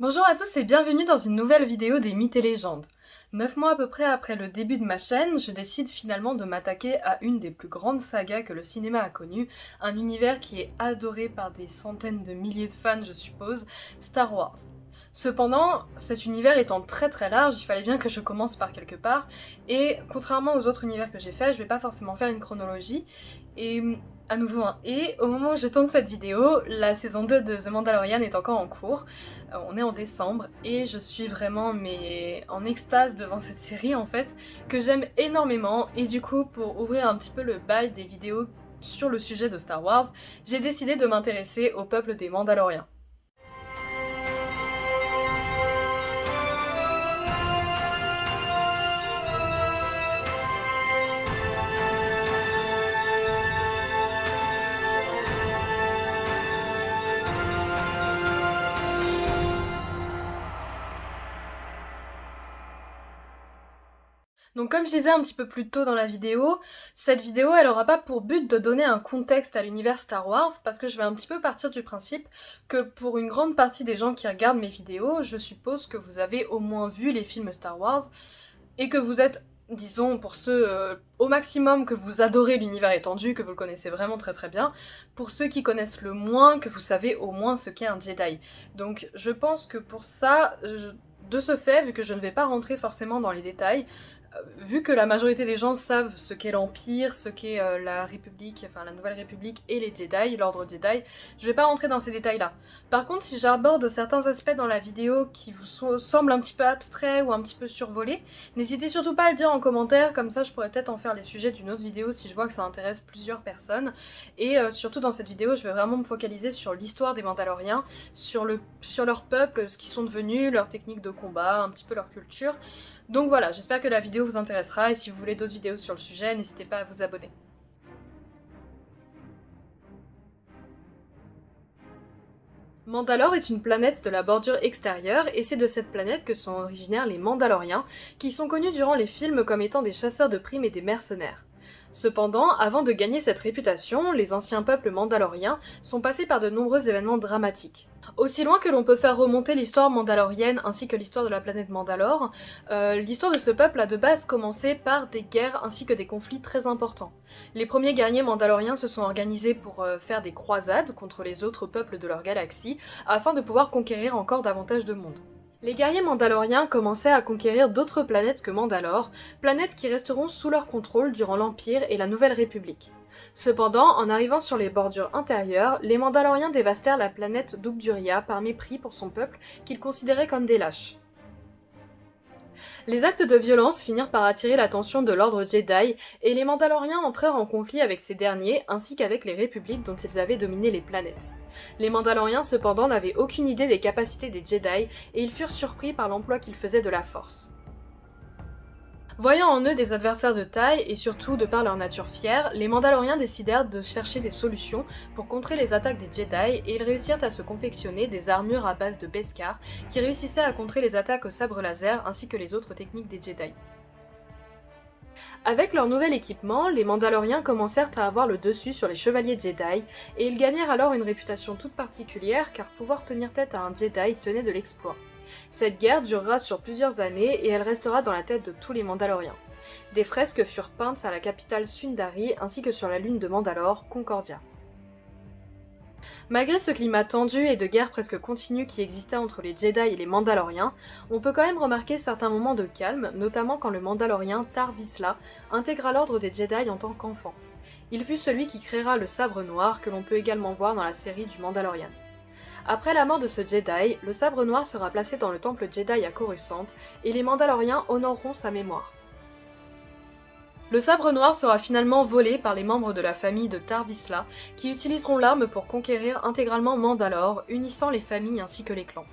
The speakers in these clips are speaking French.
Bonjour à tous et bienvenue dans une nouvelle vidéo des mythes et légendes. 9 mois à peu près après le début de ma chaîne, je décide finalement de m'attaquer à une des plus grandes sagas que le cinéma a connues, un univers qui est adoré par des centaines de milliers de fans je suppose, Star Wars. Cependant, cet univers étant très très large, il fallait bien que je commence par quelque part, et contrairement aux autres univers que j'ai fait, je vais pas forcément faire une chronologie, et à nouveau un et, au moment où je tourne cette vidéo, la saison 2 de The Mandalorian est encore en cours, on est en décembre, et je suis vraiment en extase devant cette série en fait, que j'aime énormément, et du coup pour ouvrir un petit peu le bal des vidéos sur le sujet de Star Wars, j'ai décidé de m'intéresser au peuple des Mandaloriens. Donc comme je disais un petit peu plus tôt dans la vidéo, cette vidéo elle aura pas pour but de donner un contexte à l'univers Star Wars parce que je vais un petit peu partir du principe que pour une grande partie des gens qui regardent mes vidéos, je suppose que vous avez au moins vu les films Star Wars et que vous êtes, disons pour ceux au maximum que vous adorez l'univers étendu, que vous le connaissez vraiment très très bien, pour ceux qui connaissent le moins, que vous savez au moins ce qu'est un Jedi. Donc je pense que pour ça, de ce fait, vu que je ne vais pas rentrer forcément dans les détails, vu que la majorité des gens savent ce qu'est l'Empire, ce qu'est la République, enfin la Nouvelle République et les Jedi, l'Ordre Jedi, je vais pas rentrer dans ces détails-là. Par contre, si j'aborde certains aspects dans la vidéo qui vous semblent un petit peu abstraits ou un petit peu survolés, n'hésitez surtout pas à le dire en commentaire, comme ça je pourrais peut-être en faire les sujets d'une autre vidéo si je vois que ça intéresse plusieurs personnes. Et surtout dans cette vidéo, je vais vraiment me focaliser sur l'histoire des Mandaloriens, sur leur peuple, ce qu'ils sont devenus, leurs techniques de combat, un petit peu leur culture. Donc voilà, j'espère que la vidéo vous intéressera et si vous voulez d'autres vidéos sur le sujet, n'hésitez pas à vous abonner. Mandalore est une planète de la bordure extérieure et c'est de cette planète que sont originaires les Mandaloriens, qui sont connus durant les films comme étant des chasseurs de primes et des mercenaires. Cependant, avant de gagner cette réputation, les anciens peuples mandaloriens sont passés par de nombreux événements dramatiques. Aussi loin que l'on peut faire remonter l'histoire mandalorienne ainsi que l'histoire de la planète Mandalore, l'histoire de ce peuple a de base commencé par des guerres ainsi que des conflits très importants. Les premiers guerriers mandaloriens se sont organisés pour faire des croisades contre les autres peuples de leur galaxie afin de pouvoir conquérir encore davantage de monde. Les guerriers mandaloriens commençaient à conquérir d'autres planètes que Mandalore, planètes qui resteront sous leur contrôle durant l'Empire et la Nouvelle République. Cependant, en arrivant sur les bordures intérieures, les Mandaloriens dévastèrent la planète d'Ubduria par mépris pour son peuple qu'ils considéraient comme des lâches. Les actes de violence finirent par attirer l'attention de l'ordre Jedi, et les Mandaloriens entrèrent en conflit avec ces derniers ainsi qu'avec les républiques dont ils avaient dominé les planètes. Les Mandaloriens cependant n'avaient aucune idée des capacités des Jedi, et ils furent surpris par l'emploi qu'ils faisaient de la Force. Voyant en eux des adversaires de taille, et surtout de par leur nature fière, les Mandaloriens décidèrent de chercher des solutions pour contrer les attaques des Jedi, et ils réussirent à se confectionner des armures à base de Beskar, qui réussissaient à contrer les attaques au sabre laser ainsi que les autres techniques des Jedi. Avec leur nouvel équipement, les Mandaloriens commencèrent à avoir le dessus sur les chevaliers Jedi, et ils gagnèrent alors une réputation toute particulière car pouvoir tenir tête à un Jedi tenait de l'exploit. Cette guerre durera sur plusieurs années et elle restera dans la tête de tous les Mandaloriens. Des fresques furent peintes à la capitale Sundari ainsi que sur la lune de Mandalore, Concordia. Malgré ce climat tendu et de guerre presque continue qui existait entre les Jedi et les Mandaloriens, on peut quand même remarquer certains moments de calme, notamment quand le Mandalorien Tar Vizsla intégra l'ordre des Jedi en tant qu'enfant. Il fut celui qui créera le sabre noir que l'on peut également voir dans la série du Mandalorian. Après la mort de ce Jedi, le sabre noir sera placé dans le temple Jedi à Coruscant, et les Mandaloriens honoreront sa mémoire. Le sabre noir sera finalement volé par les membres de la famille de Tar Vizsla, qui utiliseront l'arme pour conquérir intégralement Mandalore, unissant les familles ainsi que les clans.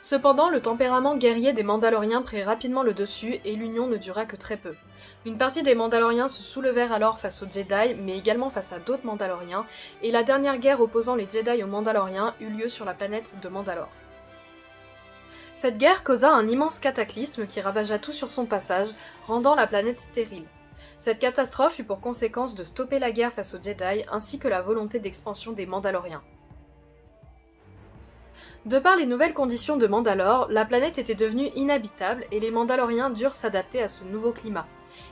Cependant, le tempérament guerrier des Mandaloriens prit rapidement le dessus et l'union ne dura que très peu. Une partie des Mandaloriens se soulevèrent alors face aux Jedi, mais également face à d'autres Mandaloriens, et la dernière guerre opposant les Jedi aux Mandaloriens eut lieu sur la planète de Mandalore. Cette guerre causa un immense cataclysme qui ravagea tout sur son passage, rendant la planète stérile. Cette catastrophe eut pour conséquence de stopper la guerre face aux Jedi ainsi que la volonté d'expansion des Mandaloriens. De par les nouvelles conditions de Mandalore, la planète était devenue inhabitable et les Mandaloriens durent s'adapter à ce nouveau climat.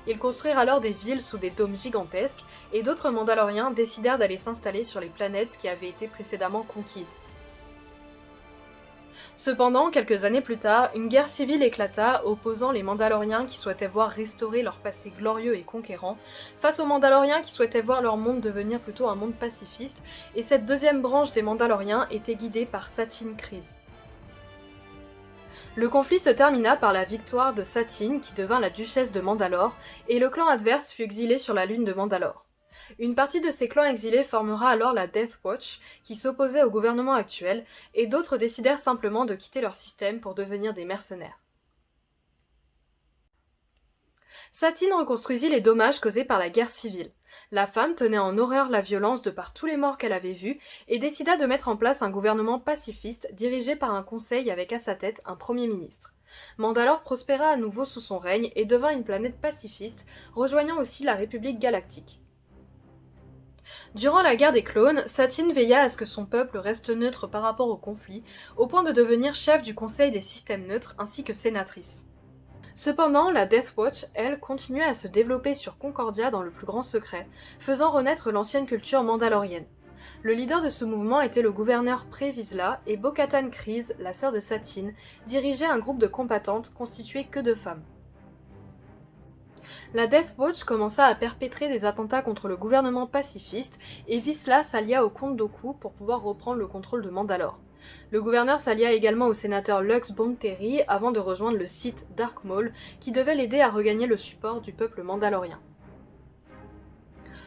Ils construirent alors des villes sous des dômes gigantesques et d'autres Mandaloriens décidèrent d'aller s'installer sur les planètes qui avaient été précédemment conquises. Cependant, quelques années plus tard, une guerre civile éclata opposant les Mandaloriens qui souhaitaient voir restaurer leur passé glorieux et conquérant face aux Mandaloriens qui souhaitaient voir leur monde devenir plutôt un monde pacifiste, et cette deuxième branche des Mandaloriens était guidée par Satine Kryze. Le conflit se termina par la victoire de Satine qui devint la duchesse de Mandalore, et le clan adverse fut exilé sur la lune de Mandalore. Une partie de ces clans exilés formera alors la Death Watch, qui s'opposait au gouvernement actuel, et d'autres décidèrent simplement de quitter leur système pour devenir des mercenaires. Satine reconstruisit les dommages causés par la guerre civile. La femme tenait en horreur la violence de par tous les morts qu'elle avait vus et décida de mettre en place un gouvernement pacifiste dirigé par un conseil avec à sa tête un premier ministre. Mandalore prospéra à nouveau sous son règne et devint une planète pacifiste, rejoignant aussi la République galactique. Durant la guerre des clones, Satine veilla à ce que son peuple reste neutre par rapport au conflit, au point de devenir chef du Conseil des systèmes neutres ainsi que sénatrice. Cependant, la Death Watch, elle, continuait à se développer sur Concordia dans le plus grand secret, faisant renaître l'ancienne culture mandalorienne. Le leader de ce mouvement était le gouverneur Pre Vizsla et Bo-Katan Kryze, la sœur de Satine, dirigeait un groupe de combattantes constitué que de femmes. La Death Watch commença à perpétrer des attentats contre le gouvernement pacifiste et Vizsla s'allia au comte Dooku pour pouvoir reprendre le contrôle de Mandalore. Le gouverneur s'allia également au sénateur Lux Bonteri avant de rejoindre le Sith Dark Maul qui devait l'aider à regagner le support du peuple mandalorien.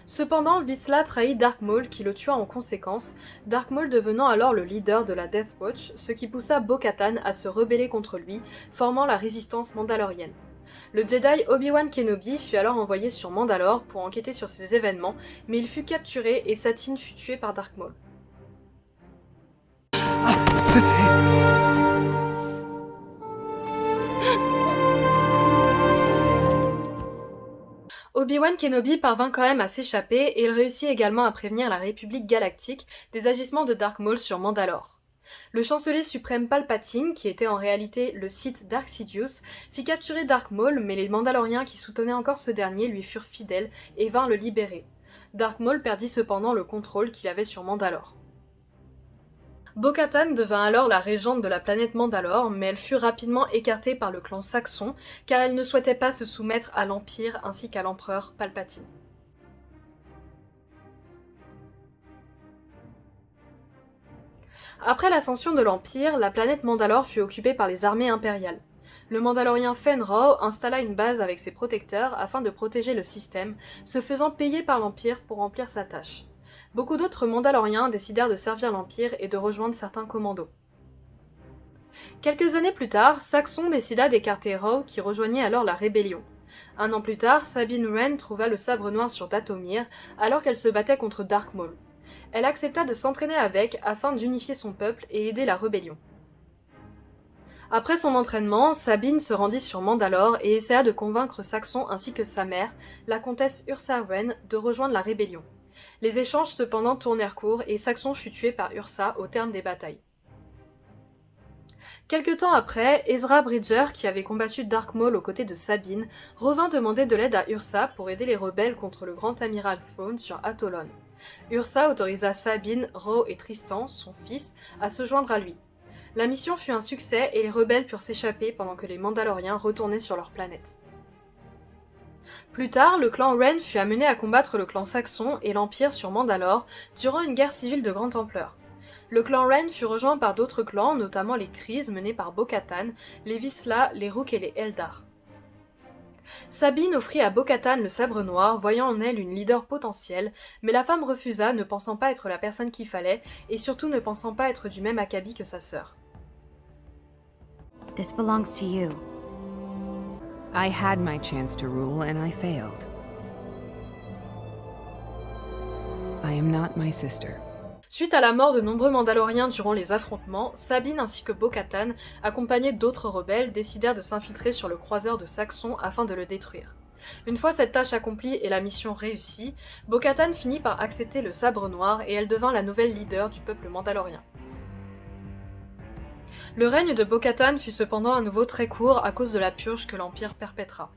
Cependant, Vizsla trahit Dark Maul qui le tua en conséquence, Dark Maul devenant alors le leader de la Death Watch, ce qui poussa Bo-Katan à se rebeller contre lui, formant la résistance mandalorienne. Le Jedi Obi-Wan Kenobi fut alors envoyé sur Mandalore pour enquêter sur ces événements, mais il fut capturé et Satine fut tuée par Dark Maul. Obi-Wan Kenobi parvint quand même à s'échapper et il réussit également à prévenir la République galactique des agissements de Dark Maul sur Mandalore. Le chancelier suprême Palpatine, qui était en réalité le Sith Dark Sidious, fit capturer Dark Maul, mais les Mandaloriens qui soutenaient encore ce dernier lui furent fidèles et vinrent le libérer. Dark Maul perdit cependant le contrôle qu'il avait sur Mandalore. Bo-Katan devint alors la régente de la planète Mandalore, mais elle fut rapidement écartée par le clan Saxon, car elle ne souhaitait pas se soumettre à l'Empire ainsi qu'à l'empereur Palpatine. Après l'ascension de l'Empire, la planète Mandalore fut occupée par les armées impériales. Le Mandalorien Fen Rau installa une base avec ses protecteurs afin de protéger le système, se faisant payer par l'Empire pour remplir sa tâche. Beaucoup d'autres Mandaloriens décidèrent de servir l'Empire et de rejoindre certains commandos. Quelques années plus tard, Saxon décida d'écarter Rau qui rejoignait alors la rébellion. Un an plus tard, Sabine Wren trouva le sabre noir sur Dathomir alors qu'elle se battait contre Dark Maul. Elle accepta de s'entraîner avec afin d'unifier son peuple et aider la rébellion. Après son entraînement, Sabine se rendit sur Mandalore et essaya de convaincre Saxon ainsi que sa mère, la comtesse Ursa Wren, de rejoindre la rébellion. Les échanges cependant tournèrent court et Saxon fut tué par Ursa au terme des batailles. Quelque temps après, Ezra Bridger, qui avait combattu Dark Maul aux côtés de Sabine, revint demander de l'aide à Ursa pour aider les rebelles contre le Grand Amiral Thrawn sur Atolon. Ursa autorisa Sabine, Rau et Tristan, son fils, à se joindre à lui. La mission fut un succès et les rebelles purent s'échapper pendant que les Mandaloriens retournaient sur leur planète. Plus tard, le clan Wren fut amené à combattre le clan Saxon et l'Empire sur Mandalore durant une guerre civile de grande ampleur. Le clan Wren fut rejoint par d'autres clans, notamment les Kryze menés par Bo-Katan, les Vizsla, les Rook et les Eldar. Sabine offrit à Bo-Katan le sabre noir, voyant en elle une leader potentielle, mais la femme refusa, ne pensant pas être la personne qu'il fallait, et surtout ne pensant pas être du même acabit que sa sœur. This belongs to you. I had my chance to rule and I failed. I am not my sister. Suite à la mort de nombreux Mandaloriens durant les affrontements, Sabine ainsi que Bo-Katan, accompagnés d'autres rebelles, décidèrent de s'infiltrer sur le croiseur de Saxon afin de le détruire. Une fois cette tâche accomplie et la mission réussie, Bo-Katan finit par accepter le sabre noir et elle devint la nouvelle leader du peuple mandalorien. Le règne de Bo-Katan fut cependant à nouveau très court à cause de la purge que l'Empire perpétra.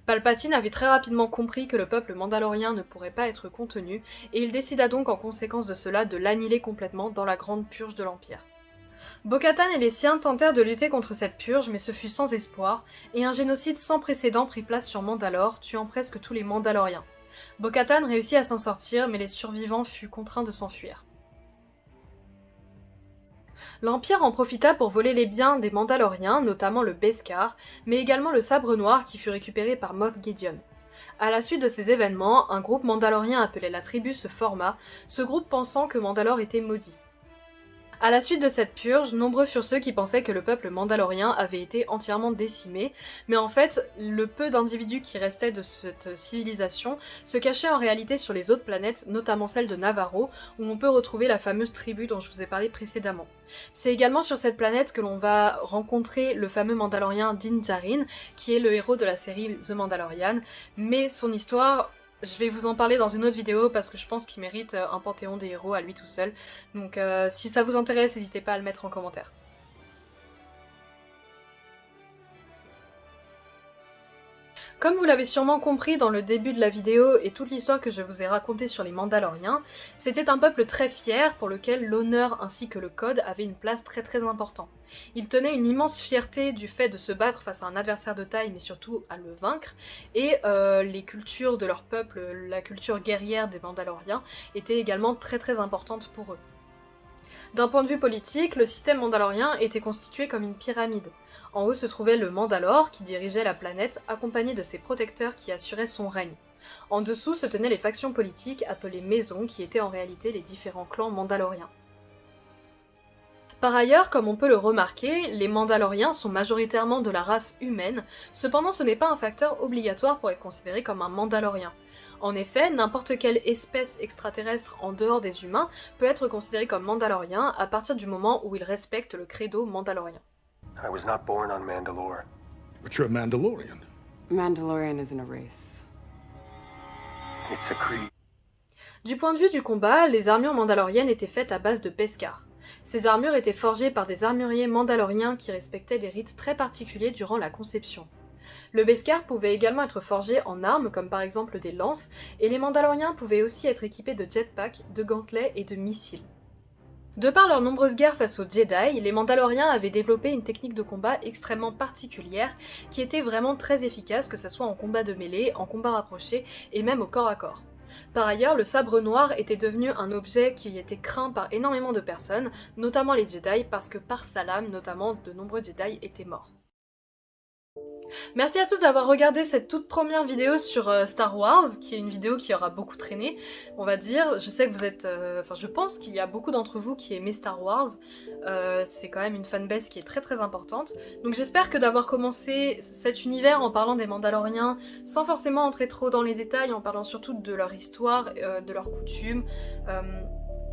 Palpatine avait très rapidement compris que le peuple mandalorien ne pourrait pas être contenu, et il décida donc en conséquence de cela de l'annihiler complètement dans la grande purge de l'Empire. Bo-Katan et les siens tentèrent de lutter contre cette purge, mais ce fut sans espoir, et un génocide sans précédent prit place sur Mandalore, tuant presque tous les Mandaloriens. Bo-Katan réussit à s'en sortir, mais les survivants furent contraints de s'enfuir. L'Empire en profita pour voler les biens des Mandaloriens, notamment le Beskar, mais également le sabre noir qui fut récupéré par Moff Gideon. À la suite de ces événements, un groupe mandalorien appelé la tribu se forma, ce groupe pensant que Mandalore était maudit. À la suite de cette purge, nombreux furent ceux qui pensaient que le peuple mandalorien avait été entièrement décimé, mais en fait, le peu d'individus qui restaient de cette civilisation se cachaient en réalité sur les autres planètes, notamment celle de Navarro, où on peut retrouver la fameuse tribu dont je vous ai parlé précédemment. C'est également sur cette planète que l'on va rencontrer le fameux Mandalorien Din Djarin, qui est le héros de la série The Mandalorian, mais son histoire... Je vais vous en parler dans une autre vidéo parce que je pense qu'il mérite un panthéon des héros à lui tout seul. Donc si ça vous intéresse, n'hésitez pas à le mettre en commentaire. Comme vous l'avez sûrement compris dans le début de la vidéo et toute l'histoire que je vous ai racontée sur les Mandaloriens, c'était un peuple très fier pour lequel l'honneur ainsi que le code avaient une place très importante. Ils tenaient une immense fierté du fait de se battre face à un adversaire de taille mais surtout à le vaincre, et les cultures de leur peuple, la culture guerrière des Mandaloriens, étaient également très importante pour eux. D'un point de vue politique, le système mandalorien était constitué comme une pyramide. En haut se trouvait le Mandalore, qui dirigeait la planète, accompagné de ses protecteurs qui assuraient son règne. En dessous se tenaient les factions politiques appelées maisons, qui étaient en réalité les différents clans mandaloriens. Par ailleurs, comme on peut le remarquer, les Mandaloriens sont majoritairement de la race humaine, cependant ce n'est pas un facteur obligatoire pour être considéré comme un Mandalorien. En effet, n'importe quelle espèce extraterrestre en dehors des humains peut être considérée comme Mandalorien à partir du moment où il respecte le credo mandalorien. I was not born on Mandalore. But you're a Mandalorian. Mandalorian isn't a race. It's a creed. Du point de vue du combat, les armures mandaloriennes étaient faites à base de Beskar. Ces armures étaient forgées par des armuriers mandaloriens qui respectaient des rites très particuliers durant la conception. Le Beskar pouvait également être forgé en armes comme par exemple des lances, et les Mandaloriens pouvaient aussi être équipés de jetpacks, de gantelets et de missiles. De par leurs nombreuses guerres face aux Jedi, les Mandaloriens avaient développé une technique de combat extrêmement particulière qui était vraiment très efficace, que ce soit en combat de mêlée, en combat rapproché et même au corps à corps. Par ailleurs, le sabre noir était devenu un objet qui était craint par énormément de personnes, notamment les Jedi, parce que par sa lame, notamment, de nombreux Jedi étaient morts. Merci à tous d'avoir regardé cette toute première vidéo sur Star Wars, qui est une vidéo qui aura beaucoup traîné, on va dire. Je sais que vous êtes... je pense qu'il y a beaucoup d'entre vous qui aimez Star Wars. C'est quand même une fanbase qui est très importante. Donc j'espère que d'avoir commencé cet univers en parlant des Mandaloriens, sans forcément entrer trop dans les détails, en parlant surtout de leur histoire, de leurs coutumes...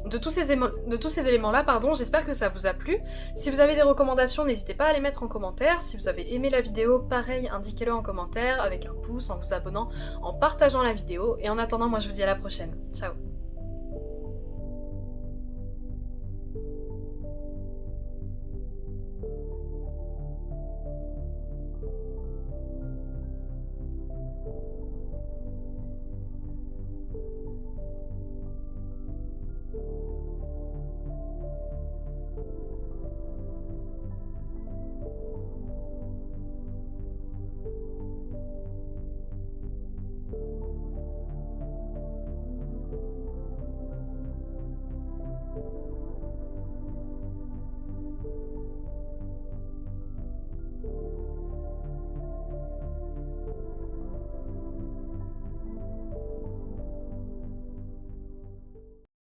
De tous ces éléments-là, j'espère que ça vous a plu. Si vous avez des recommandations, n'hésitez pas à les mettre en commentaire. Si vous avez aimé la vidéo, pareil, indiquez-le en commentaire, avec un pouce, en vous abonnant, en partageant la vidéo. Et en attendant, moi je vous dis à la prochaine. Ciao!